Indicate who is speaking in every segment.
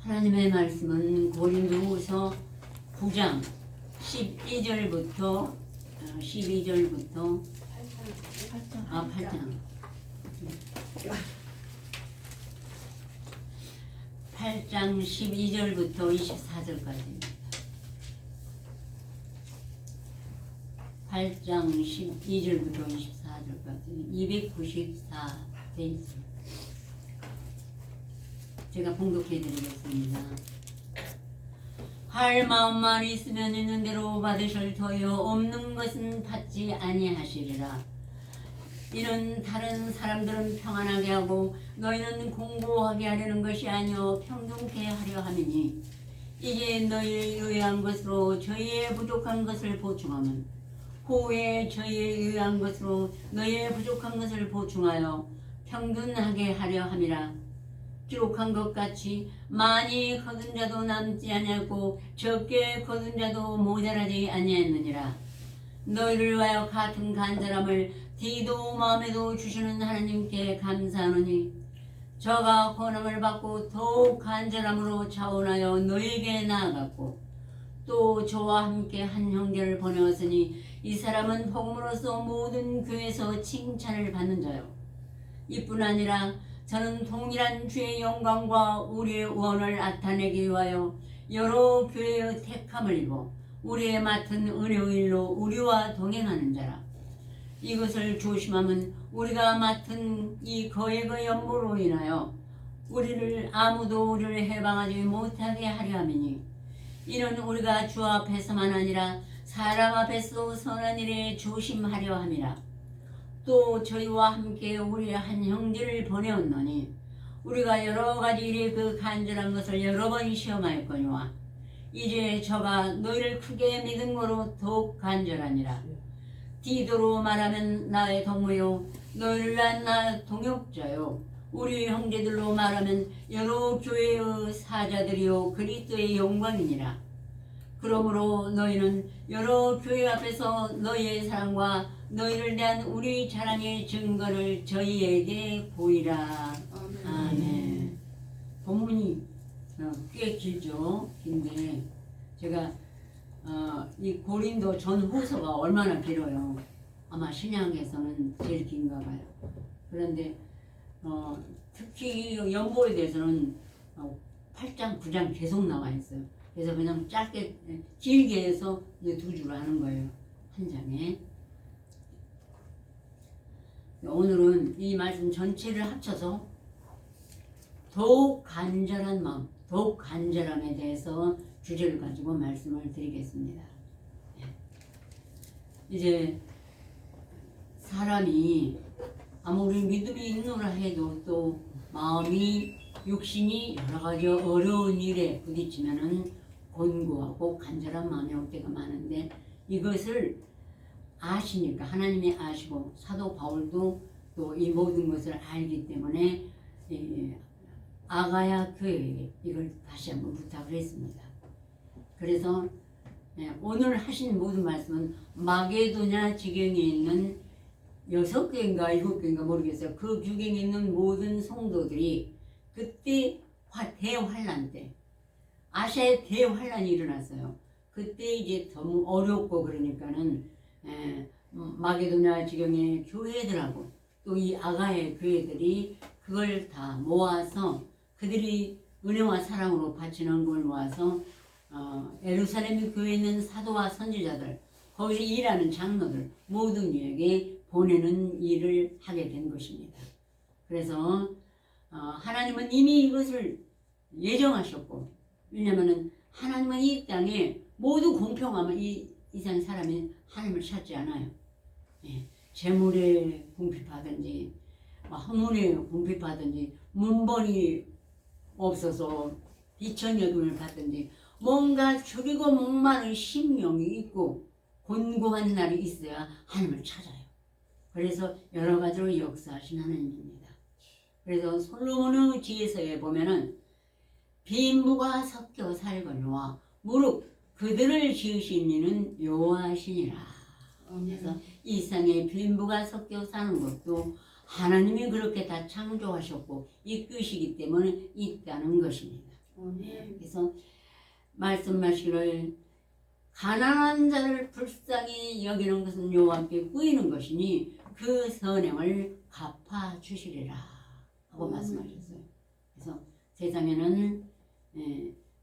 Speaker 1: 하나님의 말씀은 고린도후서 9장 12절부터 8장 8장 12절부터 24절까지입니다. 8장 12절부터 24절까지 294페이지 제가 봉독해 드리겠습니다. 할 마음만 있으면 있는 대로 받으실 터요 없는 것은 받지 아니하시리라. 이는 다른 사람들은 평안하게 하고 너희는 공고하게 하려는 것이 아니요 평등케 하려 함이니 이제 너희의 의한 것으로 저희의 부족한 것을 보충하면 후에 저희의 의한 것으로 너희의 부족한 것을 보충하여 평등하게 하려 함이라. 기록한 것 같이 많이 거둔 자도 남지 아니하고 적게 거둔 자도 모자라지 아니하였느니라. 너희를 위하여 같은 간절함을 디도 마음에도 주시는 하나님께 감사하노니 저가 권함을 받고 더욱 간절함으로 자원하여 너희에게 나아갔고 또 저와 함께 한 형제를 보내었으니 이 사람은 복음으로서 모든 교회에서 칭찬을 받는 자요. 이뿐 아니라 저는 동일한 주의 영광과 우리의 원을 나타내기 위하여 여러 교회의 택함을 입어 우리의 맡은 은혜의 일로 우리와 동행하는 자라. 이것을 조심하면 우리가 맡은 이 거액의 연보로 인하여 아무도 우리를 해방하지 못하게 하려 함이니 이는 우리가 주 앞에서만 아니라 사람 앞에서 선한 일에 조심하려 함이라. 또 저희와 함께 우리의 한 형제를 보내었노니 우리가 여러 가지 일에 그 간절한 것을 여러 번 시험하였거니와 이제 저가 너희를 크게 믿은 거로 더욱 간절하니라. 디도로 말하면 나의 동무요 너희를 낳은 나 동역자요 우리 형제들로 말하면 여러 교회의 사자들이요 그리스도의 영광이니라. 그러므로 너희는 여러 교회 앞에서 너희의 사랑과 너희를 대한 우리 자랑의 증거를 저희에게 보이라. 아멘. 본문이 꽤 길죠. 긴데 제가 이 고린도 전후서가 얼마나 길어요. 아마 신약에서는 제일 긴가 봐요. 그런데 특히 연보에 대해서는 8장, 9장 계속 나와 있어요. 그래서 그냥 짧게, 길게 해서 두 줄 하는 거예요. 한 장에. 오늘은 이 말씀 전체를 합쳐서 더욱 간절한 마음, 더욱 간절함에 대해서 주제를 가지고 말씀을 드리겠습니다. 이제 사람이 아무리 믿음이 있노라 해도 또 마음이 육신이 여러 가지 어려운 일에 부딪히면은 곤고하고 간절한 마음이 올 때가 많은데 이것을 아시니까 하나님이 아시고 사도 바울도 또 이 모든 것을 알기 때문에 아가야 교회에 이걸 다시 한번 부탁을 했습니다. 그래서 오늘 하신 모든 말씀은 마게도냐 지경에 있는 6개인가 7개인가 모르겠어요. 그 규경에 있는 모든 성도들이 그때 대환란 때 아시아에 대환란이 일어났어요. 그때 이제 너무 어렵고 그러니까는 마게도냐 지경의 교회들하고 또 이 아가의 교회들이 그걸 다 모아서 그들이 은혜와 사랑으로 바치는 걸 모아서 예루살렘 교회에 있는 사도와 선지자들 거기서 일하는 장로들 모든 이에게 보내는 일을 하게 된 것입니다. 그래서 하나님은 이미 이것을 예정하셨고 왜냐하면 하나님은 이 땅에 모두 공평하면 이 이상 사람이 하나님을 찾지 않아요. 재물에 궁핍하든지 학문에 궁핍하든지 문벌이 없어서 비천여금을 받든지 뭔가 죽이고 목마른 심령이 있고 곤고한 날이 있어야 하나님을 찾아요. 그래서 여러 가지로 역사하신 하나님입니다. 그래서 솔로몬의 지혜서에 보면은 빈부가 섞여 살거니와 무릇 그들을 지으신 이는 여호와시니라. 그래서 이 세상에 빈부가 섞여 사는 것도 하나님이 그렇게 다 창조하셨고 이끄시기 때문에 있다는 것입니다. 그래서 말씀하시기를 가난한 자를 불쌍히 여기는 것은 여호와께 꾸이는 것이니 그 선행을 갚아 주시리라 하고 말씀하셨어요. 그래서 세상에는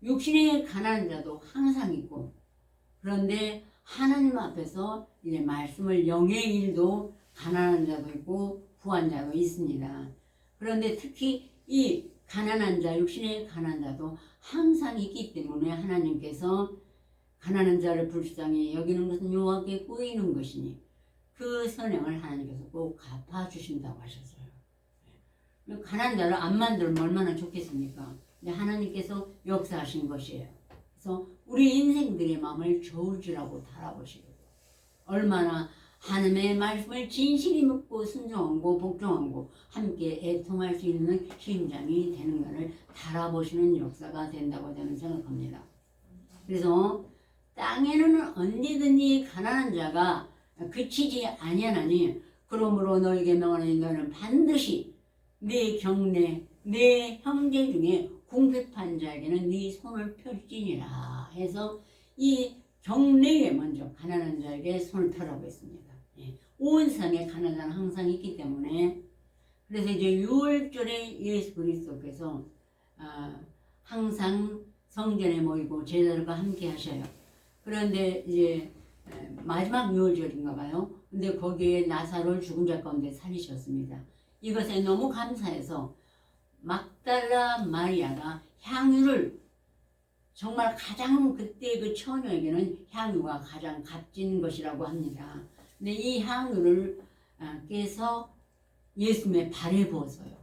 Speaker 1: 육신의 가난한 자도 항상 있고, 그런데 하나님 앞에서 이제 말씀을 영의 일도 가난한 자도 있고 부한 자도 있습니다. 그런데 특히 이 가난한 자, 육신의 가난한 자도 항상 있기 때문에 하나님께서 가난한 자를 불쌍히 여기는 것은 여호와께 꾸이는 것이니 그 선행을 하나님께서 꼭 갚아주신다고 하셨어요. 가난한 자를 안 만들면 얼마나 좋겠습니까? 근데 하나님께서 역사하신 것이에요. 그래서 우리 인생들의 마음을 저울질하고 달아보시고, 얼마나 하나님의 말씀을 진실히 묻고 순종하고 복종하고 함께 애통할 수 있는 심장이 되는 것을 달아보시는 역사가 된다고 저는 생각합니다. 그래서 땅에는 언제든지 가난한 자가 그치지 아니하나니 그러므로 너에게 명하노니 너는 반드시 내 경내 내 형제 중에 궁핍한 자에게는 네 손을 펼지니라 해서 이 경내에 먼저 가난한 자에게 손을 펴라고 했습니다. 온 세상에 가난한 자는 항상 있기 때문에, 그래서 이제 6월절에 예수 그리스도께서 항상 성전에 모이고 제자들과 함께 하셔요. 그런데 이제 마지막 6월절인가 봐요. 근데 거기에 나사로를 죽은 자 가운데 살리셨습니다. 이것에 너무 감사해서 막달라 마리아가 향유를, 정말 가장 그때 그 처녀에게는 향유가 가장 값진 것이라고 합니다. 근데 이 향유를 깨서 예수님의 발에 부었어요.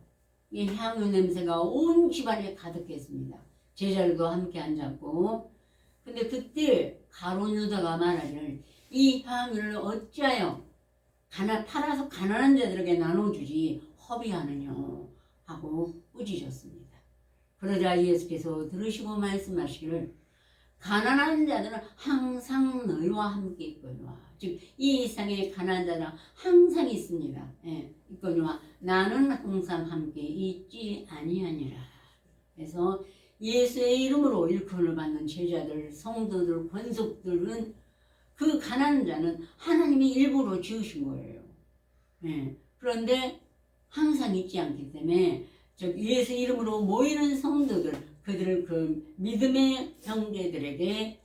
Speaker 1: 이 향유 냄새가 온 집안에 가득했습니다. 제자들도 함께 앉았고, 근데 그때 가룟 유다가 말하기를 이 향유를 어찌하여 팔아서 가난한 자들에게 나눠주지 허비하느냐 하고 꾸짖으셨습니다. 그러자 예수께서 들으시고 말씀하시기를 가난한 자들은 항상 너희와 함께 있거니와, 즉 이 세상에 가난한 자들은 항상 있습니다. 있거니와 나는 항상 함께 있지 아니하니라. 그래서 예수의 이름으로 일컬음을 받는 제자들, 성도들, 권속들은 그 가난한 자는 하나님이 일부러 지으신 거예요. 그런데 항상 있지 않기 때문에 예수 이름으로 모이는 성도들, 그들을 그 믿음의 형제들에게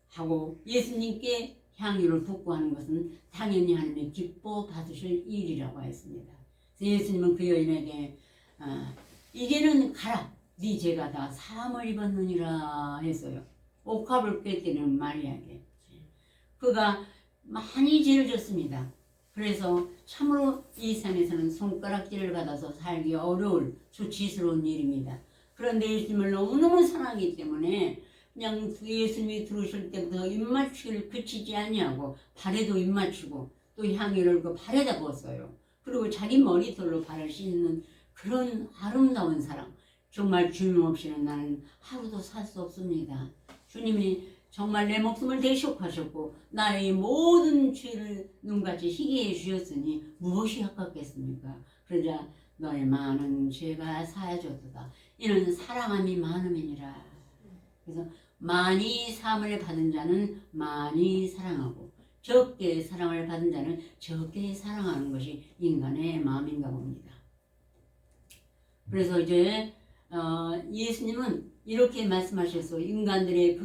Speaker 1: 하고 예수님께 향유를 붓고 하는 것은 당연히 하나님의 기뻐 받으실 일이라고 했습니다. 그래서 예수님은 그 여인에게 이제는 가라, 네 죄가 다 사함을 입었느니라 했어요. 옥합을 꿰때는 마리아에게. 그가 많이 죄를 졌습니다. 그래서 참으로 이 세상에서는 손가락질을 받아서 살기 어려울 수치스러운 일입니다. 그런데 예수님을 너무너무 사랑하기 때문에 그냥 예수님이 들어오실 때부터 입맞추기를 그치지 아니하고 발에도 입맞추고 또 향유를 그 발에다 부었어요. 그리고 자기 머리털로 발을 씻는 그런 아름다운 사랑. 정말 주님 없이는 나는 하루도 살 수 없습니다. 주님이 정말 내 목숨을 대속하셨고 나의 모든 죄를 눈같이 희게 해주셨으니 무엇이 아깝겠습니까? 그러자 너의 많은 죄가 사하였도다. 이는 사랑함이 많음이니라. 그래서 많이 사함을 받은 자는 많이 사랑하고 적게 사랑을 받은 자는 적게 사랑하는 것이 인간의 마음인가 봅니다. 그래서 이제 예수님은 이렇게 말씀하셔서 인간들의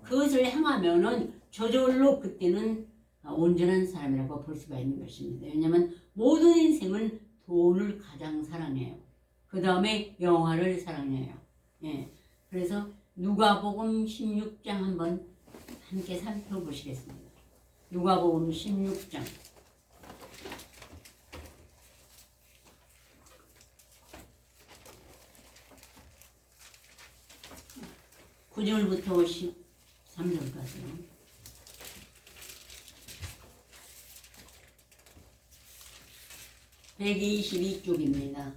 Speaker 1: 그것을 행하면은 저절로 그때는 온전한 사람이라고 볼 수가 있는 것입니다. 왜냐하면 모든 인생은 돈을 가장 사랑해요. 그 다음에 영화를 사랑해요. 그래서 누가복음 16장 한번 함께 살펴보시겠습니다. 누가복음 16장 9절부터 13절까지요. (122쪽입니다)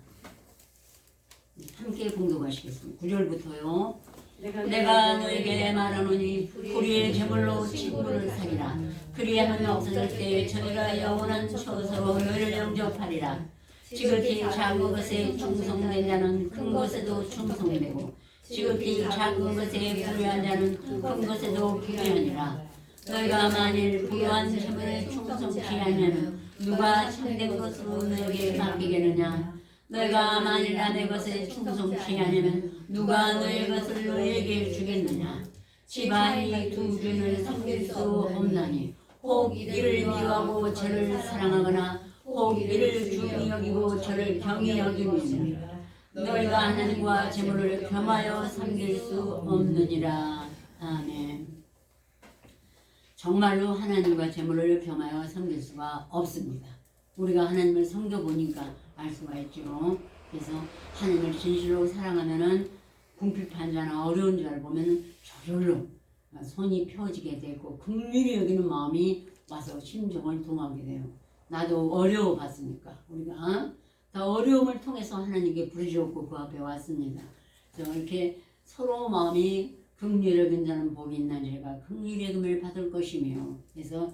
Speaker 1: 함께 봉독하시겠습니다. 9절부터요. 내가 너에게 말하노니 불의의 제물로 친구를 사귀라. 그리하면 없어질 때 저희가 영원한 처소로 너희를 영접하리라. 지극히 작은 것에 충성된 자는 큰 것에도 충성되고 지극히 작은 것에 불의한 자는 큰 것에도 불의하니라. 너희가 만일 불의한 재물에 충성치 아니하면 누가 참된 것으로 너에게 맡기겠느냐. 너희가 만일 남의 것에 충성치 아니하면 누가 너의 것을 너에게 주겠느냐. 집안이 두 주인을 섬길 수 없나니 혹 이를 미워하고 저를 사랑하거나 혹 이를 중히 여기고 저를 경히 여기느니라. 너희가 하나님과 재물을 겸하여 섬길 수 없느니라. 아멘. 정말로 하나님과 재물을 겸하여 섬길 수가 없습니다. 우리가 하나님을 섬겨보니까 알 수가 있죠. 그래서 하나님을 진실로 사랑하면은 궁핍한 어려운 자를 보면 저절로 손이 펴지게 되고 긍휼히 여기는 마음이 와서 심정을 동하게 돼요. 나도 어려워 봤으니까 우리가 더 어려움을 통해서 하나님께 부르짖었고 그 앞에 왔습니다. 그래서 이렇게 서로 마음이 긍휼히 여긴 자는 복이 있나 제가 긍휼히 여김을 받을 것이며, 그래서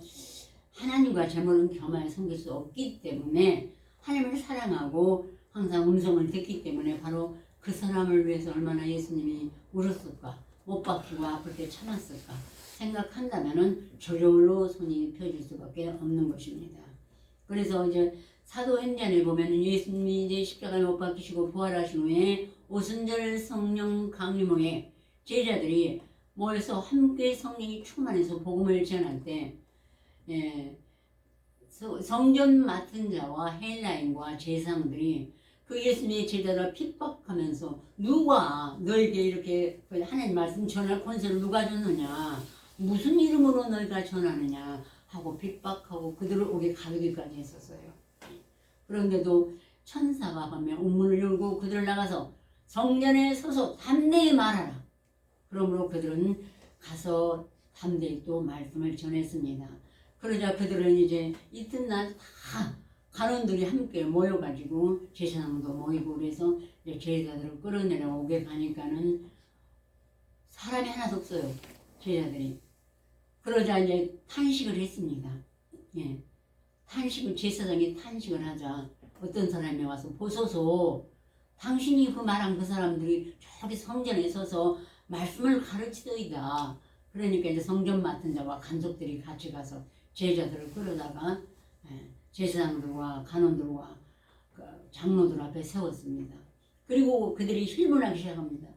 Speaker 1: 하나님과 재물은 겸하여 섬길 수 없기 때문에 하나님을 사랑하고 항상 음성을 듣기 때문에 바로 그 사람을 위해서 얼마나 예수님이 울었을까, 못 박히고 아플 때 참았을까 생각한다면은 저절로 손이 펴질 수밖에 없는 것입니다. 그래서 이제 사도행전에 보면은 예수님이 이제 십자가에 못 박히시고 부활하신 후에 오순절 성령 강림 후에 제자들이 모여서 함께 성령이 충만해서 복음을 전할 때 성전 맡은 자와 헬라인과 제사장들이 그 예수님의 제자를 핍박하면서 누가 너에게 이렇게 하나님 말씀 전할 권세를 누가 줬느냐, 무슨 이름으로 너희가 전하느냐 하고 핍박하고 그들을 옥에 가두기까지 했었어요. 그런데도 천사가 밤에 옥문을 열고 그들을 나가서 성전에 서서 담대히 말하라. 그러므로 그들은 가서 담대히 또 말씀을 전했습니다. 그러자 그들은 이제 이튿날 다 간원들이 함께 모여가지고 제사장도 모이고 그래서 이제 제자들을 끌어내려 옥에 가니까는 사람이 하나도 없어요. 제자들이. 그러자 이제 탄식을 했습니다. 탄식을, 제사장이 탄식을 하자 어떤 사람이 와서 보소서, 당신이 그 말한 그 사람들이 저기 성전에 서서 말씀을 가르치더이다. 그러니까 이제 성전 맡은 자와 간속들이 같이 가서 제자들을 끌어다가 제사장들과 간원들과 장로들 앞에 세웠습니다. 그리고 그들이 질문하기 시작합니다.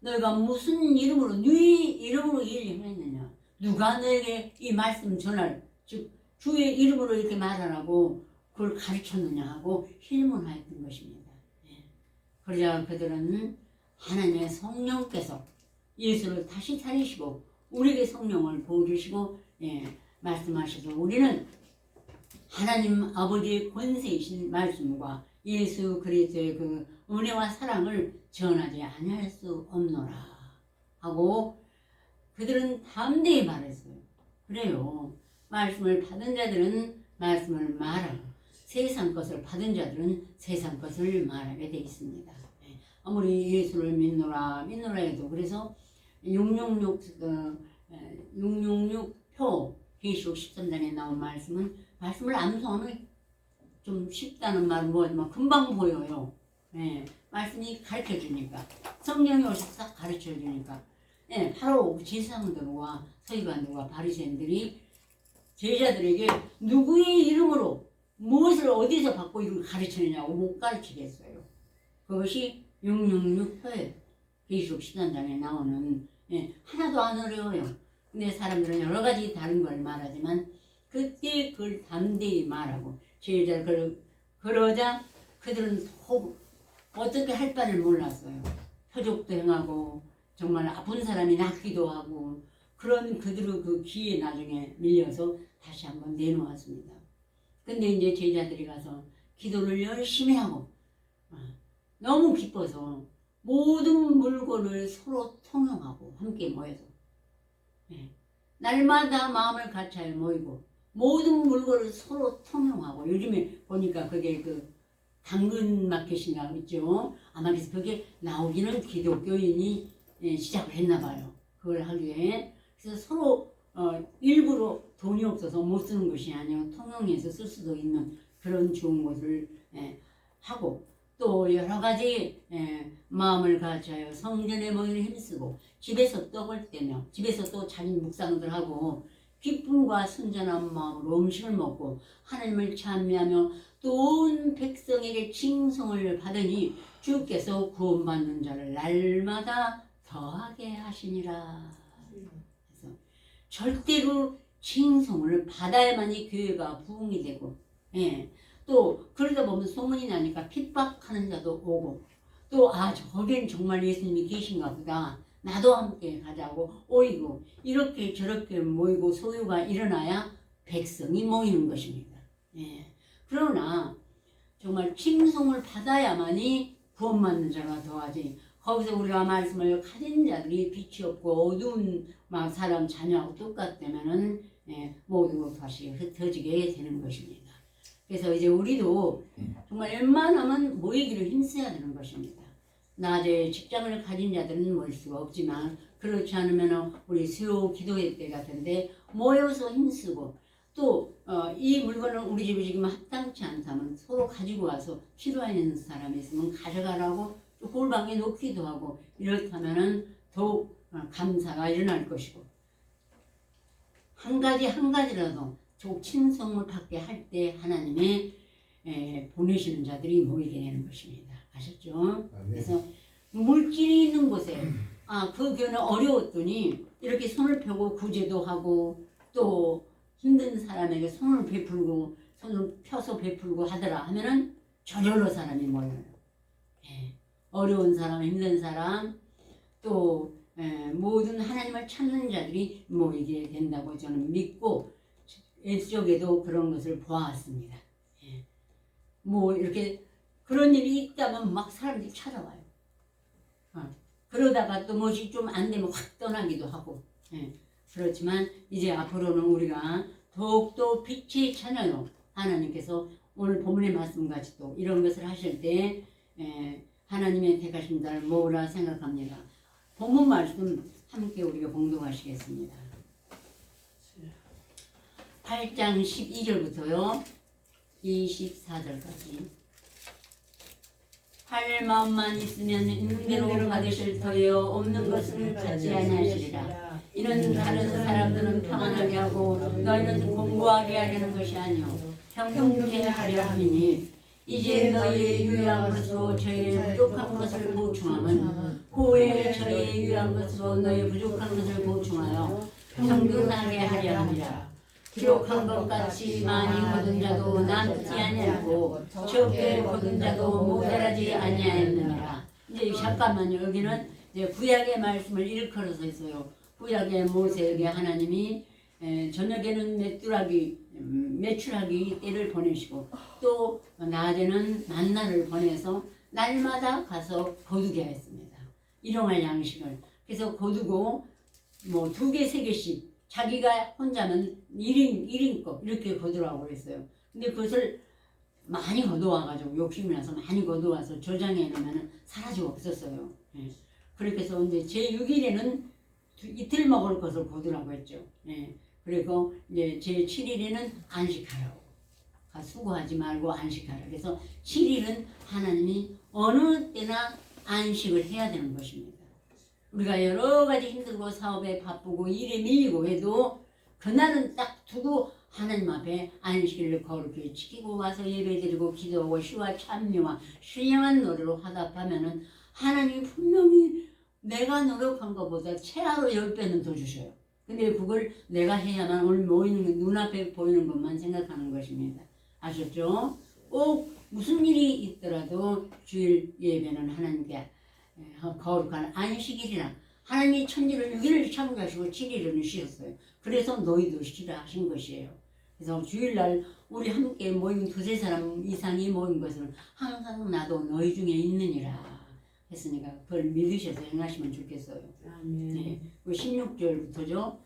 Speaker 1: 너희가 무슨 이름으로, 네 이름으로 이 일을 행했느냐? 누가 너에게 이 말씀 전할, 즉 주의 이름으로 이렇게 말하라고 그걸 가르쳤느냐 하고 질문하였던 것입니다. 그러자 그들은 하나님의 성령께서 예수를 다시 살리시고 우리에게 성령을 부어주시고 말씀하셔서 우리는 하나님 아버지의 권세이신 말씀과 예수 그리스도의 그 은혜와 사랑을 전하지 아니할 수 없노라 하고 그들은 담대히 말했어요. 그래요. 말씀을 받은 자들은 말씀을 말하고 세상 것을 받은 자들은 세상 것을 말하게 돼 있습니다. 아무리 예수를 믿노라 해도 그래서 666표 계시록 13장에 나온 말씀을 암송하면 좀 쉽다는 말 뭐 금방 보여요. 말씀이 가르쳐 주니까 성령이 오셔서 딱 가르쳐 주니까 바로 제사장들과 서기관들과 바리새인들이 제자들에게 누구의 이름으로 무엇을 어디서 받고 이걸 가르치느냐고 못 가르치겠어요. 그것이 666표에 계시록 13장에 나오는 하나도 안 어려워요. 근데 사람들은 여러 가지 다른 걸 말하지만 그때 그걸 담대히 말하고 제자들 그러자 그들은 어떻게 할 바를 몰랐어요. 표적도 행하고 정말 아픈 사람이 낫기도 하고 그런 그들의 그 기에 나중에 밀려서 다시 한번 내놓았습니다. 근데 이제 제자들이 가서 기도를 열심히 하고 너무 기뻐서 모든 물건을 서로 통용하고 함께 모여서 날마다 마음을 같이하여 모이고 모든 물건을 서로 통용하고 요즘에 보니까 그게 그 당근 마켓인가 있죠. 아마 그래서 그게 나오기는 기독교인이 시작을 했나 봐요. 그걸 하기에. 그래서 서로 일부러 돈이 없어서 못 쓰는 것이 아니고 통용해서 쓸 수도 있는 그런 좋은 것을 하고 또 여러 가지 마음을 가져요. 성전에 모이는 힘쓰고 집에서 떡을 떼며 집에서 또 자기 묵상들 하고 기쁨과 순전한 마음으로 음식을 먹고 하나님을 찬미하며 또 온 백성에게 칭송을 받으니 주께서 구원받는 자를 날마다 더하게 하시니라. 그래서 절대로 칭송을 받아야만이 교회가 부흥이 되고, 또 그러다 보면 소문이 나니까 핍박하는 자도 오고, 또 저긴 정말 예수님이 계신가 보다, 나도 함께 가자고 오이고, 이렇게 저렇게 모이고 소유가 일어나야 백성이 모이는 것입니다. 그러나 정말 칭송을 받아야만이 구원받는 자가 더하지, 거기서 우리가 말씀을 가진 자들이 빛이 없고 어두운 사람 자녀하고 똑같다면은 모두 다시 흩어지게 되는 것입니다. 그래서 이제 우리도 정말 웬만하면 모이기를 힘써야 되는 것입니다. 낮에 직장을 가진 자들은 모일 수가 없지만, 그렇지 않으면 우리 수요 기도회 때 같은데 모여서 힘쓰고, 또 이 물건을 우리 집에 지금 합당치 않다면 서로 가지고 와서 필요한 사람이 있으면 가져가라고 골방에 놓기도 하고, 이렇다면은 더욱 감사가 일어날 것이고, 한 가지라도 칭송을 받게 할 때 하나님의 보내시는 자들이 모이게 되는 것입니다. 아셨죠? 그래서 물질이 있는 곳에 그 교회는 어려웠더니 이렇게 손을 펴고 구제도 하고, 또 힘든 사람에게 손을 베풀고 손을 펴서 베풀고 하더라 하면은 저절로 사람이 모여요. 어려운 사람, 힘든 사람, 또 모든 하나님을 찾는 자들이 모이게 된다고 저는 믿고, 옛적에도 그런 것을 보았습니다. 뭐 이렇게 그런 일이 있다면 막 사람들이 찾아와요. 그러다가 또 무엇이 좀 안 되면 확 떠나기도 하고. 그렇지만 이제 앞으로는 우리가 더욱더 빛의 자녀로, 하나님께서 오늘 본문의 말씀같이 또 이런 것을 하실 때 하나님의 택하신 자를 모으라 생각합니다. 본문 말씀 함께 우리가 봉독하시겠습니다. 8장 12절부터요 24절까지. 할 마음만 있으면 있는 대로 받으실 터이요 없는 것은 받지 아니하시리라. 이는 다른 사람들은 평안하게 하고 너희는 공고하게 하려는 것이 아니요 평등케 하려 함이니, 이제 너희의 유일한 것으로 저희의 부족한 것을 보충함은 후에 저희의 유일한 것으로 너희의 부족한 것을 보충하여 평등하게 하려 함이라. 기록한 것 같이 많이 거둔 자도 남지 아니하고 적게 거둔 자도 모자라지 아니하였느니라. 이제 잠깐만요. 여기는 이제 구약의 말씀을 일컬어서 있어요. 구약의 모세에게 하나님이 저녁에는 메추라기 때를 보내시고, 또 낮에는 만나를 보내서 날마다 가서 거두게 했습니다. 일용할 양식을. 그래서 거두고 뭐 2개, 3개씩 자기가 혼자면 1인껏 이렇게 거두라고 그랬어요. 근데 그것을 많이 거두어와가지고 욕심이 나서 많이 거두어와서 저장해 놓으면 사라지고 없었어요. 그렇게 해서 이제 제6일에는 이틀 먹을 것을 거두라고 했죠. 그리고 이제 제7일에는 안식하라고. 수고하지 말고 안식하라. 그래서 7일은 하나님이 어느 때나 안식을 해야 되는 것입니다. 우리가 여러 가지 힘들고 사업에 바쁘고 일에 밀리고 해도 그날은 딱 두고 하나님 앞에 안식일을 거룩히 지키고 와서 예배드리고 기도하고 시와 찬미와 신령한 노래로 화답하면은 하나님이 분명히 내가 노력한 것보다 최하로 10배는 더 주셔요. 근데 그걸 내가 해야만 오늘 모이는 눈앞에 보이는 것만 생각하는 것입니다. 아셨죠? 꼭 무슨 일이 있더라도 주일 예배는 하나님께 거룩한 안식일이라. 하나님이 천지를 6일을 창조하시고 7일은 쉬었어요. 그래서 너희도 쉬라 하신 것이에요. 그래서 주일날 우리 함께 모인 2-3사람 이상이 모인 것은 항상 나도 너희 중에 있느니라 했으니까 그걸 믿으셔서 행하시면 좋겠어요. 네. 16절부터죠.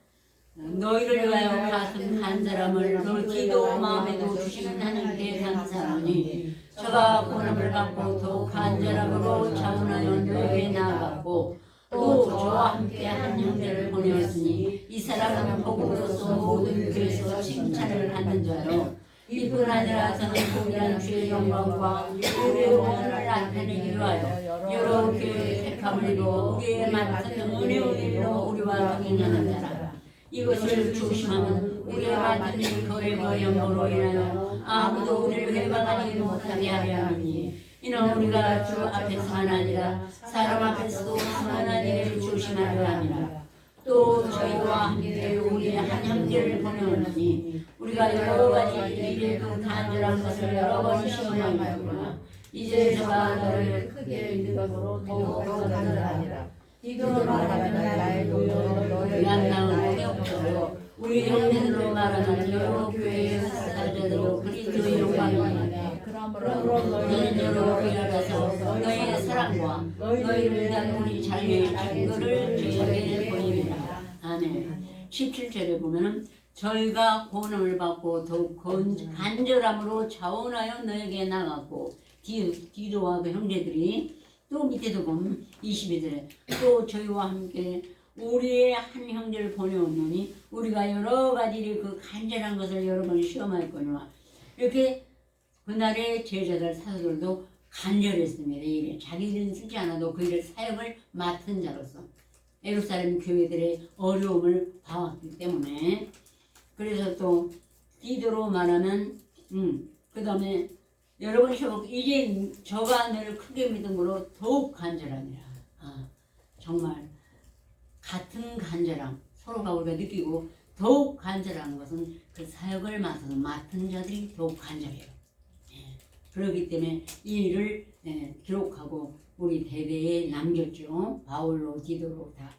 Speaker 1: 너희를 위하여 가슴 간절함을 너 기도 마음에도 주시는 하나님께 감사하노니 저가 고난을 받고 더욱 간절함으로 자원하여 너희에게 나아갔고 또 저와 함께 한 형제를 보내었으니 이 사람은 복음으로서 모든 교회에서 칭찬을 받는 자요 이뿐 아니라 저는 고귀한 주의 영광과 우리의 오늘을 나타내기 위하여 여러 교회의 택함을 입어 우리의 맡은 은혜의 일로 우리와 동행하는 자라. 이것을 조심하면 우리의 맡은 일 거래와 연고로 인하여 아무도 우리를 회방하지 못하게 하려 하니 이는 우리가 주 앞에서만 아니라 사람 앞에서도 선한 일을 조심하려 함이라. 또 저희와 함께 우리의 한 형제를 보내오느니 우리가 여러 가지 일에도 간절한 것을 여러 번 시험하였구나. 이제 저가 너를 크게 믿음으로 더욱 간절하니라. 이도로 말하면 나의 노여로 너의 양나은 없어도 우리 형제들로 말하는 여러 교회의 사사자들로 그리스도의 영광이니라. 그러므로 너는 여러 교회라서 너희의 사랑과 너희를 위한 우리 자유의 증거를 저희에게 보이리라. 아멘. 17절에 보면은 저희가 고난을 받고 더욱 간절함으로 자원하여 너에게 나갔고 디도와 그 형제들이 또 밑에도 보면 22절에 또 저희와 함께 우리의 한 형제를 보내오느니 우리가 여러 가지 그 간절한 것을 여러 번 시험하였거니와 이렇게 그날의 제자들 사도들도 간절했습니다. 이래 자기들은 쓰지 않아도 그 일을 사역을 맡은 자로서 예루살렘 교회들의 어려움을 봐왔기 때문에 그래서 또 디도로 말하면 그 다음에 여러 번 시험하고 이제 저가 너를 크게 믿음으로 더욱 간절하니라. 정말 같은 간절함 서로가 우리가 느끼고 더욱 간절한 것은 그 사역을 맡은 자들이 더욱 간절해요. 그렇기 때문에 이 일을 기록하고 우리 대대에 남겼죠. 바울로 디도로 다.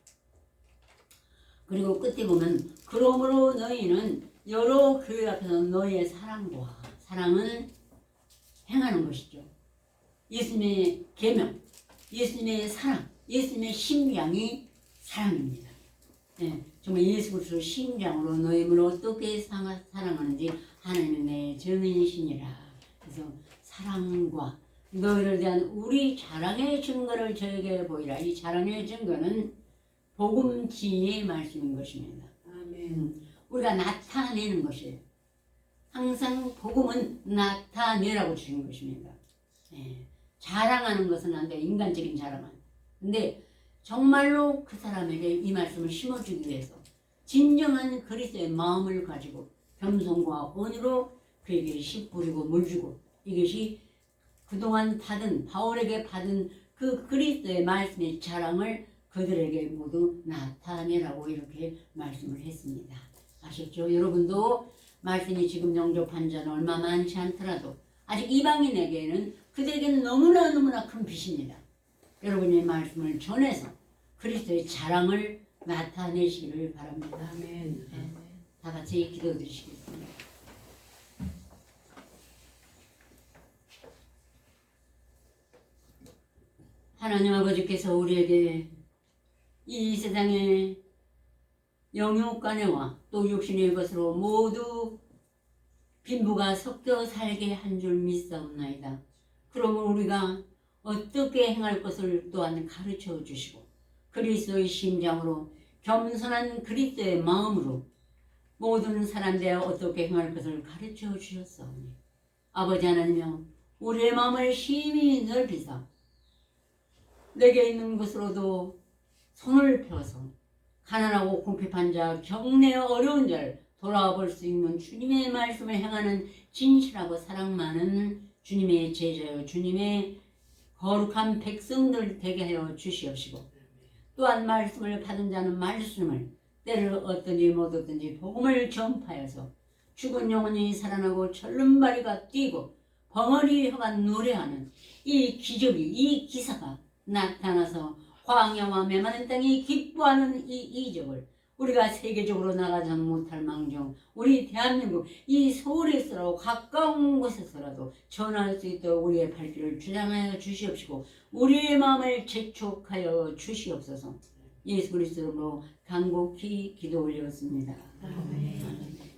Speaker 1: 그리고 끝에 보면 그러므로 너희는 여러 교회 앞에서 너희의 사랑은 행하는 것이죠. 예수님의 계명, 예수님의 사랑, 예수님의 심장이 사랑입니다. 정말 예수 그리스도 심장으로 너희를 어떻게 사랑하는지 하나님은 내 증인이시니라. 그래서 사랑과 너희를 대한 우리 자랑의 증거를 저에게 보이라. 이 자랑의 증거는 복음지의 말씀인 것입니다. 아멘. 우리가 나타내는 것이에요. 항상 복음은 나타내라고 주신 것입니다. 자랑하는 것은 안 돼요. 인간적인 자랑은. 근데 정말로 그 사람에게 이 말씀을 심어주기 위해서 진정한 그리스도의 마음을 가지고 겸손과 온유로 그에게 씨 뿌리고 물 주고 이것이 그동안 바울에게 받은 그 그리스도의 말씀의 자랑을 그들에게 모두 나타내라고 이렇게 말씀을 했습니다. 아셨죠? 여러분도 말씀이 지금 영접한 자는 얼마 많지 않더라도 아직 이방인에게는 그들에게는 너무나 큰 빚입니다. 여러분의 말씀을 전해서 그리스도의 자랑을 나타내시기를 바랍니다. 아멘. 다 같이 기도드리시겠습니다. 하나님 아버지께서 우리에게 이 세상에 영육간해와 또 육신의 것으로 모두 빈부가 섞여 살게 한 줄 믿사옵나이다. 그러면 우리가 어떻게 행할 것을 또한 가르쳐 주시고 그리스도의 심장으로 겸손한 그리스도의 마음으로 모든 사람들에 어떻게 행할 것을 가르쳐 주셨사오니 아버지 하나님이여 우리의 마음을 심히 넓히사 내게 있는 것으로도 손을 펴서 가난하고 궁핍한 자, 경내 어려운 자를 돌아와 볼 수 있는 주님의 말씀을 행하는 진실하고 사랑 많은 주님의 제자여 주님의 거룩한 백성들 되게 하여 주시옵시고 또한 말씀을 받은 자는 말씀을 때를 얻든지 못 얻든지 복음을 전파해서 죽은 영혼이 살아나고 절름발이가 뛰고 벙어리 혀가 노래하는 이 기적이 이 기사가 나타나서 광야와 메마른 땅이 기뻐하는 이 이적을 우리가 세계적으로 나가지 못할 망정 우리 대한민국 이 서울에서라도 가까운 곳에서라도 전할 수 있도록 우리의 발길을 주장하여 주시옵시고 우리의 마음을 재촉하여 주시옵소서. 예수 그리스도로 간곡히 기도 올렸습니다. 아멘.